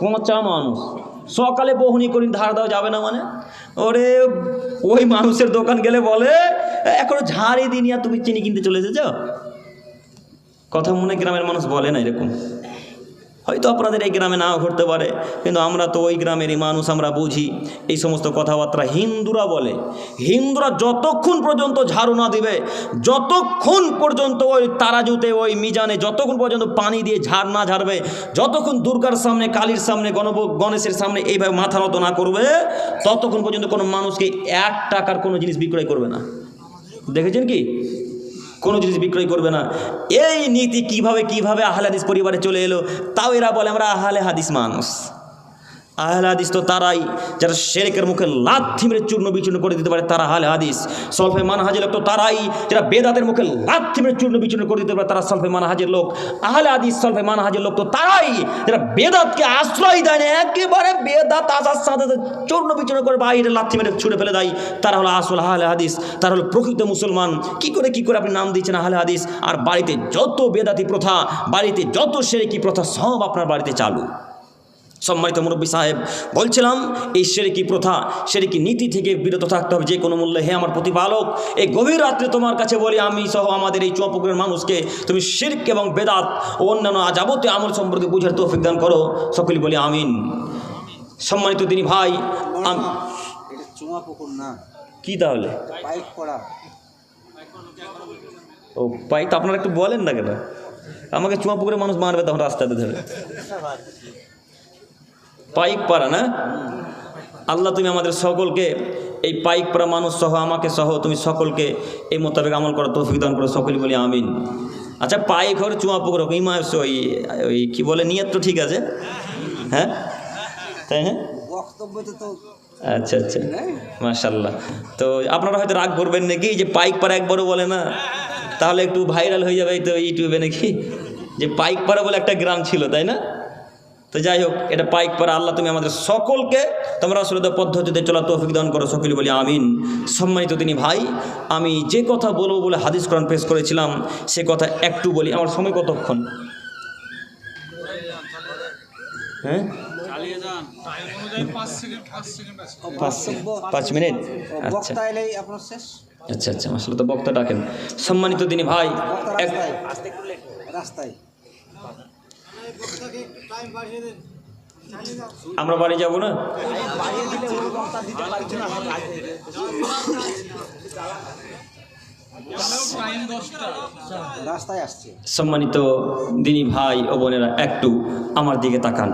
পচা মানুষ, সকালে বহনি করে ধার দেওয়া যাবে না মানে? ওরে ওই মানুষের দোকান গেলে বলে এখনো ঝাড়ই দিনি আর তুমি চিনি কিনতে চলে এসেছ। কথা মনে গ্রামের মানুষ বলে না এরকম? হয়তো আপনাদের এই গ্রামে নাও ঘটতে পারে, কিন্তু আমরা তো ওই গ্রামেরই মানুষ, আমরা বুঝি এই সমস্ত কথাবার্তা। হিন্দুরা বলে, হিন্দুরা যতক্ষণ পর্যন্ত ঝাড়ু না দিবে, যতক্ষণ পর্যন্ত ওই তারাজুতে ওই মিজানে যতক্ষণ পর্যন্ত পানি দিয়ে ঝাড় না ঝাড়বে, যতক্ষণ দুর্গার সামনে, কালীর সামনে, গণেশের সামনে এইভাবে মাথা নত না করবে, ততক্ষণ পর্যন্ত কোনো মানুষকে 1 টাকার কোনো জিনিস বিক্রয় করবে না। দেখেছেন কি? কোনো জিনিস বিক্রয় করবে না। এই নীতি কিভাবে আহলে হাদিস পরিবারে চলে এলো? তাও এরা বলে আমরা আহলে হাদিস মানুষ। আহলে হাদিস তো তারাই যারা শিরকের মুখে লাথি মেরে চূর্ণ বিচূর্ণ করে দিতে পারে, তারা আহলে হাদিস। সলফে মানহাজের লোক তো তারাই যারা বেদাতের মুখে লাথি মেরে চূর্ণ বিচূর্ণ করে দিতে পারে, তারা সলফে মানহাজের লোক। আহলে হাদিস সলফে মানহাজের লোক তো তারাই যারা বেদাতকে আশ্রয় দেয় না, একেবারে বেদাত আসার সাথে চূর্ণ বিচূর্ণ করে বাইরে লাথি মেরে ছুড়ে ফেলে দেয়, তারা হলো আসল আহলে হাদিস, তারা হলো প্রকৃত মুসলমান। কি করে আপনি নাম দিচ্ছেন আহলে হাদিস, আর বাড়িতে যত বেদাতি প্রথা, বাড়িতে যত শিরকি প্রথা সব আপনার বাড়িতে চালু। সম্মানিত মুরব্বী সাহেব, বলছিলাম এই শিরকি প্রথা, শিরকি নীতি থেকে বিরত থাকতে হবে যে কোনো মূল্যে। হে আমার প্রতিপালক, এই গভীর রাত্রে তোমার কাছে বলি, আমি সহ আমাদের এই চুয়াপুকুরের মানুষকে তুমি শিরক এবং বেদাত ও অন্যান্য যাবতীয় আমল সম্পর্কে বুঝার তৌফিক দান করো। সকলে বলি আমিন। সম্মানিত তিনি ভাই, কি তাহলে ও পাইক তো আপনারা একটু বলেন না কেন? আমাকে চুয়াপুকুরের মানুষ মারবে তখন রাস্তাতে ধরে। পাইক পাড়া না? আল্লাহ তুমি আমাদের সকলকে এই পাইক পাড়া মানুষ সহ আমাকে সহ তুমি সকলকে এই মোতাবেক আমল করার তৌফিক দান করো। সকলে বলি আমিন। আচ্ছা, পাইক হোক চুয়াপুকুর হোক, ওই কি বলে নিয়ত তো ঠিক আছে, হ্যাঁ তাই না? আচ্ছা আচ্ছা, মাশাআল্লাহ। তো আপনারা হয়তো রাগ করবেন নাকি যে পাইক পাড়া একবারও বলে না, তাহলে একটু ভাইরাল হয়ে যাবে তো ইউটিউবে নাকি, যে পাইক পাড়া বলে একটা গ্রাম ছিল, তাই না? তো যাই হোক, এটা পাইক পাড়া। আল্লাহ তুমি আমাদের সকলকে তোমরা আসলে পদ্ধতিতে চলা তৌফিক দান করো। সকলে বলি আমিন। সম্মানিত তিনি ভাই, আমি যে কথা বলবো বলে হাদিস কোরআন পেশ করেছিলাম, সে কথা একটু বলি। আমার সময় কতক্ষণ? হ্যাঁ, 5 মিনিট। আচ্ছা আচ্ছা আচ্ছা, আসলে তো বক্তা ডাকেন। সম্মানিত তিনি ভাই, আমরা বাড়ি যাব না? সম্মানিত দিনী ভাই ও বোনেরা, একটু আমার দিকে তাকান।